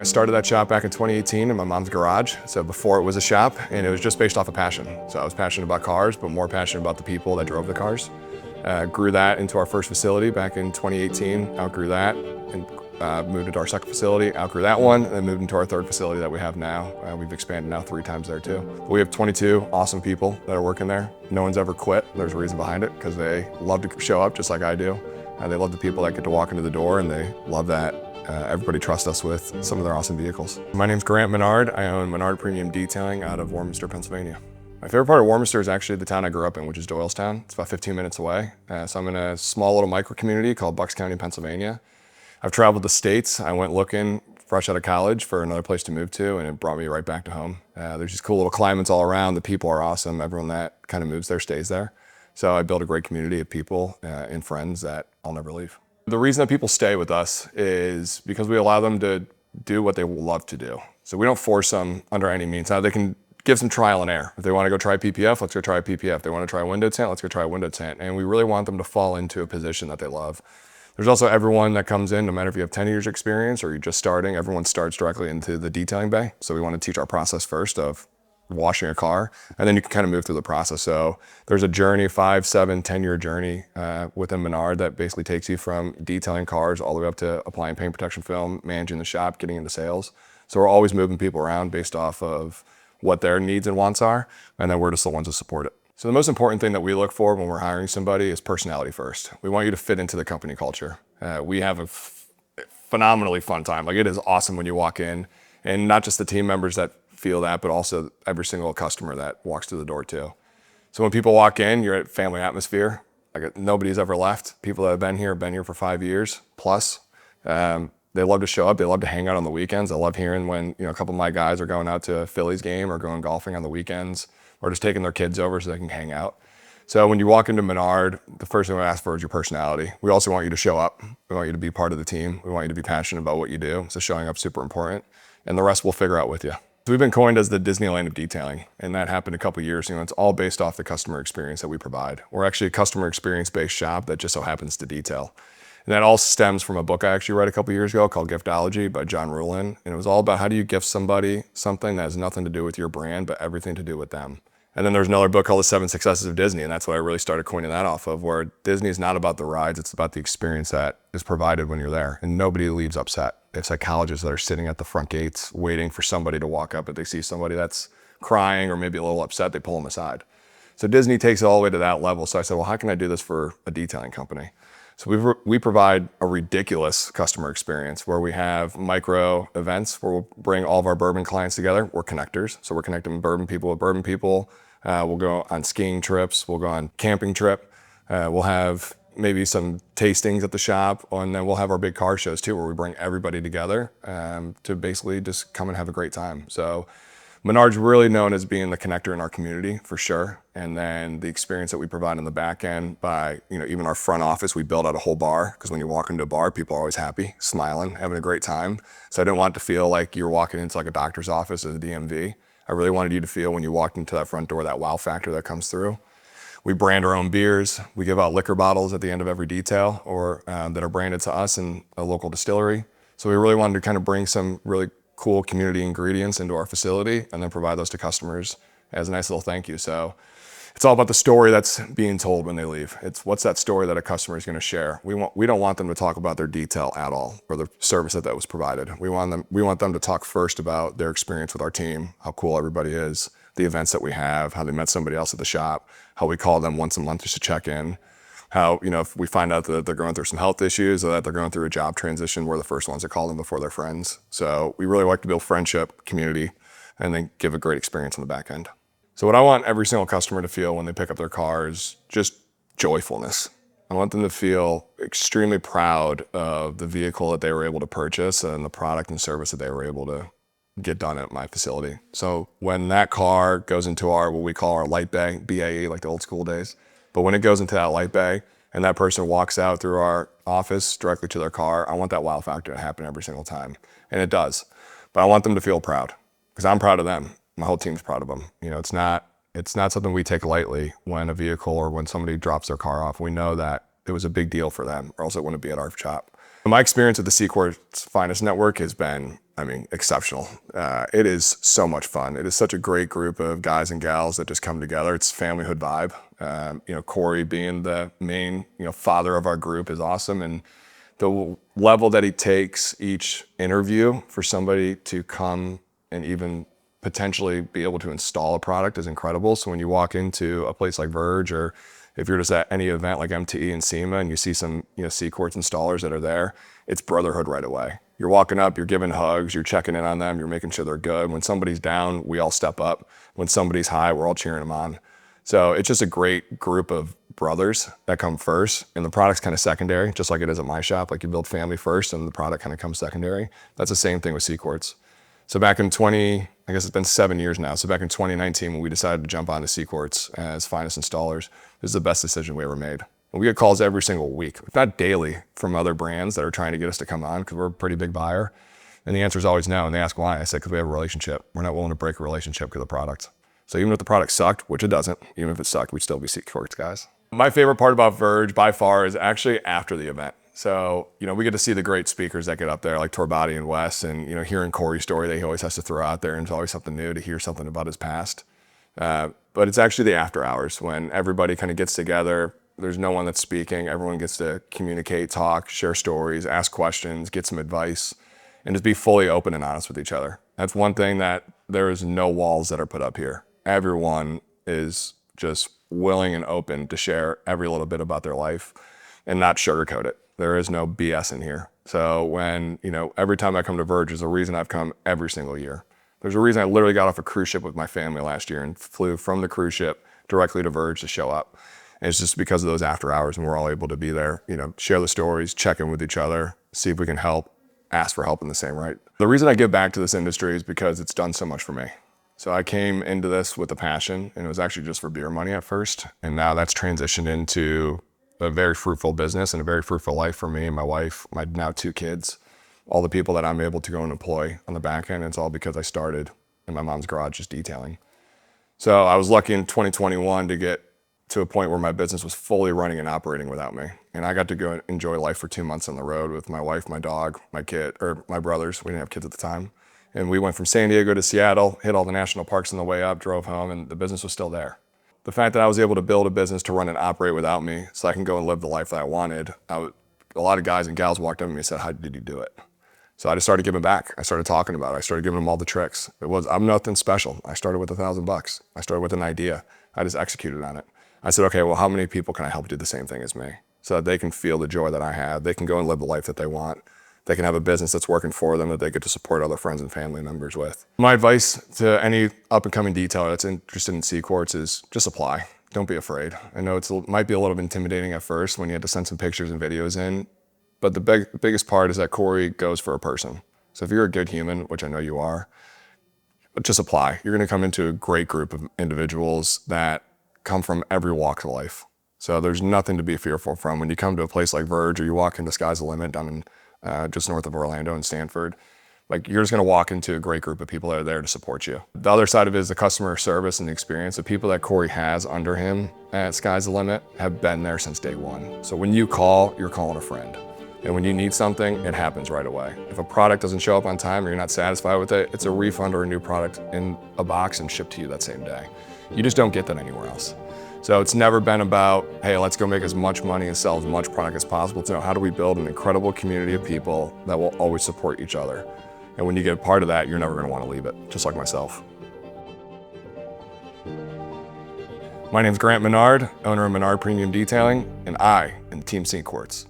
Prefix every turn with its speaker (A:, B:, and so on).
A: I started that shop back in 2018 in my mom's garage. So before it was a shop, and it was just based off of passion. So I was passionate about cars, but more passionate about the people that drove the cars. Grew that into our first facility back in 2018, outgrew that, and moved into our second facility, outgrew that one, and then moved into our third facility that we have now. We've expanded now 3 times there too. We have 22 awesome people that are working there. No one's ever quit. There's a reason behind it, because they love to show up just like I do. They love the people that get to walk into the door, and they love that everybody trusts us with some of their awesome vehicles. My name's Menard. I own Menard Premium Detailing out of Warminster, Pennsylvania. My favorite part of Warminster is actually the town I grew up in, which is Doylestown. It's about 15 minutes away. So I'm in a small little micro community called Bucks County, Pennsylvania. I've traveled the states. I went looking fresh out of college for another place to move to, and it brought me right back to home. There's these cool little climates all around. The people are awesome. Everyone that kind of moves there stays there. So I built a great community of people and friends that I'll never leave. The reason that people stay with us is because we allow them to do what they love to do. So we don't force them under any means. Now they can give some trial and error. If they want to go try PPF, let's go try PPF. If they want to try window tint, let's go try window tint. And we really want them to fall into a position that they love. There's also everyone that comes in, no matter if you have 10 years experience or you're just starting, everyone starts directly into the detailing bay. So we want to teach our process first of washing a car, and then you can kind of move through the process. So there's a journey, 5, 7, 10-year journey within Menard that basically takes you from detailing cars all the way up to applying paint protection film, managing the shop, getting into sales. So we're always moving people around based off of what their needs and wants are, and then we're just the ones to support it. So the most important thing that we look for when we're hiring somebody is personality first. We want you to fit into the company culture. We have a phenomenally fun time. Like, it is awesome when you walk in, and not just the team members that feel that, but also every single customer that walks through the door too. So when people walk in, you're at family atmosphere. Like, nobody's ever left. People that have been here for 5 years plus. They love to show up. They love to hang out on the weekends. I love hearing when a couple of my guys are going out to a Phillies game or going golfing on the weekends, or just taking their kids over so they can hang out. So when you walk into Menard, the first thing we ask for is your personality. We also want you to show up. We want you to be part of the team. We want you to be passionate about what you do. So showing up is super important, and the rest we'll figure out with you. So we've been coined as the Disneyland of detailing, and that happened a couple of years. It's all based off the customer experience that we provide. We're actually a customer experience-based shop that just so happens to detail. And that all stems from a book I actually read a couple of years ago called Giftology by John Ruhlin. And it was all about how do you gift somebody something that has nothing to do with your brand, but everything to do with them. And then there's another book called The 7 Successes of Disney, and that's what I really started coining that off of, where Disney is not about the rides, it's about the experience that is provided when you're there. And nobody leaves upset. They have psychologists that are sitting at the front gates waiting for somebody to walk up. If they see somebody that's crying or maybe a little upset, they pull them aside. So Disney takes it all the way to that level. So I said, well, how can I do this for a detailing company? So we provide a ridiculous customer experience where we have micro events where we'll bring all of our bourbon clients together. We're connectors, so we're connecting bourbon people with bourbon people. We'll go on skiing trips. We'll go on camping trip. We'll have maybe some tastings at the shop, and then we'll have our big car shows too, where we bring everybody together to basically just come and have a great time. So Menard's really known as being the connector in our community, for sure. And then the experience that we provide on the back end by, even our front office, we build out a whole bar, because when you walk into a bar, people are always happy, smiling, having a great time. So I didn't want it to feel like you were walking into like a doctor's office or the DMV. I really wanted you to feel when you walked into that front door, that wow factor that comes through. We brand our own beers. We give out liquor bottles at the end of every detail, or that are branded to us in a local distillery. So we really wanted to kind of bring some really cool community ingredients into our facility and then provide those to customers as a nice little thank you. So it's all about the story that's being told when they leave. It's what's that story that a customer is going to share. We don't want them to talk about their detail at all, or the service that was provided. We want them to talk first about their experience with our team, how cool everybody is, the events that we have, how they met somebody else at the shop, how we call them once a month just to check in, how, if we find out that they're going through some health issues or that they're going through a job transition, we're the first ones to call them before their friends. So we really like to build friendship, community, and then give a great experience on the back end. So what I want every single customer to feel when they pick up their car is just joyfulness. I want them to feel extremely proud of the vehicle that they were able to purchase and the product and service that they were able to get done at my facility. So when that car goes into our, what we call our light bay, BAE, like the old school days, but when it goes into that light bay and that person walks out through our office directly to their car, I want that wow factor to happen every single time. And it does. But I want them to feel proud, because I'm proud of them. My whole team's proud of them. It's not something we take lightly when a vehicle or when somebody drops their car off. We know that it was a big deal for them, or else it wouldn't be at our shop. My experience with the CQUARTZ Finest network has been I mean, exceptional. It is so much fun. It is such a great group of guys and gals that just come together. It's familyhood vibe. Corey being the main, father of our group is awesome. And the level that he takes each interview for somebody to come and even potentially be able to install a product is incredible. So when you walk into a place like VERGE, or if you're just at any event like MTE and SEMA and you see some CQUARTZ installers that are there, it's brotherhood right away. You're walking up, you're giving hugs, you're checking in on them, you're making sure they're good. When somebody's down, we all step up. When somebody's high, we're all cheering them on. So it's just a great group of brothers that come first, and the product's kind of secondary, just like it is at my shop. Like, you build family first and the product kind of comes secondary. That's the same thing with CQUARTZ. So back in I guess it's been 7 years now. So back in 2019, when we decided to jump onto CQUARTZ as Finest installers, this is the best decision we ever made. And we get calls every single week, if not daily, from other brands that are trying to get us to come on because we're a pretty big buyer. And the answer is always no. And they ask why. I said, because we have a relationship. We're not willing to break a relationship because of the product. So even if the product sucked, which it doesn't, even if it sucked, we'd still be CQUARTZ guys. My favorite part about VERGE by far is actually after the event. So, we get to see the great speakers that get up there, like Torbati and Wes, and, hearing Corey's story that he always has to throw out there, and it's always something new to hear something about his past. But it's actually the after hours when everybody kind of gets together. There's no one that's speaking. Everyone gets to communicate, talk, share stories, ask questions, get some advice, and just be fully open and honest with each other. That's one thing that there is no walls that are put up here. Everyone is just willing and open to share every little bit about their life and not sugarcoat it. There is no BS in here. So when, every time I come to VERGE, there's a reason I've come every single year. There's a reason I literally got off a cruise ship with my family last year and flew from the cruise ship directly to VERGE to show up. And it's just because of those after hours, and we're all able to be there, share the stories, check in with each other, see if we can help, ask for help in the same right. The reason I give back to this industry is because it's done so much for me. So I came into this with a passion, and it was actually just for beer money at first. And now that's transitioned into a very fruitful business and a very fruitful life for me and my wife, my now 2 kids, all the people that I'm able to go and employ on the back end. It's all because I started in my mom's garage just detailing. So I was lucky in 2021 to get to a point where my business was fully running and operating without me. And I got to go and enjoy life for 2 months on the road with my wife, my dog, my brothers. We didn't have kids at the time. And we went from San Diego to Seattle, hit all the national parks on the way up, drove home, and the business was still there. The fact that I was able to build a business to run and operate without me so I can go and live the life that I wanted, a lot of guys and gals walked up to me and said, how did you do it? So I just started giving back. I started talking about it. I started giving them all the tricks. I'm nothing special. I started with $1,000. I started with an idea. I just executed on it. I said, okay, well, how many people can I help do the same thing as me so that they can feel the joy that I have? They can go and live the life that they want. They can have a business that's working for them that they get to support other friends and family members with. My advice to any up-and-coming detailer that's interested in CQUARTZ is just apply. Don't be afraid. I know it might be a little intimidating at first when you have to send some pictures and videos in, but the biggest part is that Corey goes for a person. So if you're a good human, which I know you are, just apply. You're gonna come into a great group of individuals that come from every walk of life. So there's nothing to be fearful from. When you come to a place like VERGE or you walk into Sky's the Limit down in just north of Orlando and Stanford, you're just gonna walk into a great group of people that are there to support you. The other side of it is the customer service and the experience. The people that Corey has under him at Sky's the Limit have been there since day one. So when you call, you're calling a friend. And when you need something, it happens right away. If a product doesn't show up on time or you're not satisfied with it, it's a refund or a new product in a box and shipped to you that same day. You just don't get that anywhere else. So it's never been about, hey, let's go make as much money and sell as much product as possible. It's, how do we build an incredible community of people that will always support each other? And when you get a part of that, you're never gonna wanna leave it, just like myself. My name's Grant Menard, owner of Menard Premium Detailing, and I am Team CQUARTZ.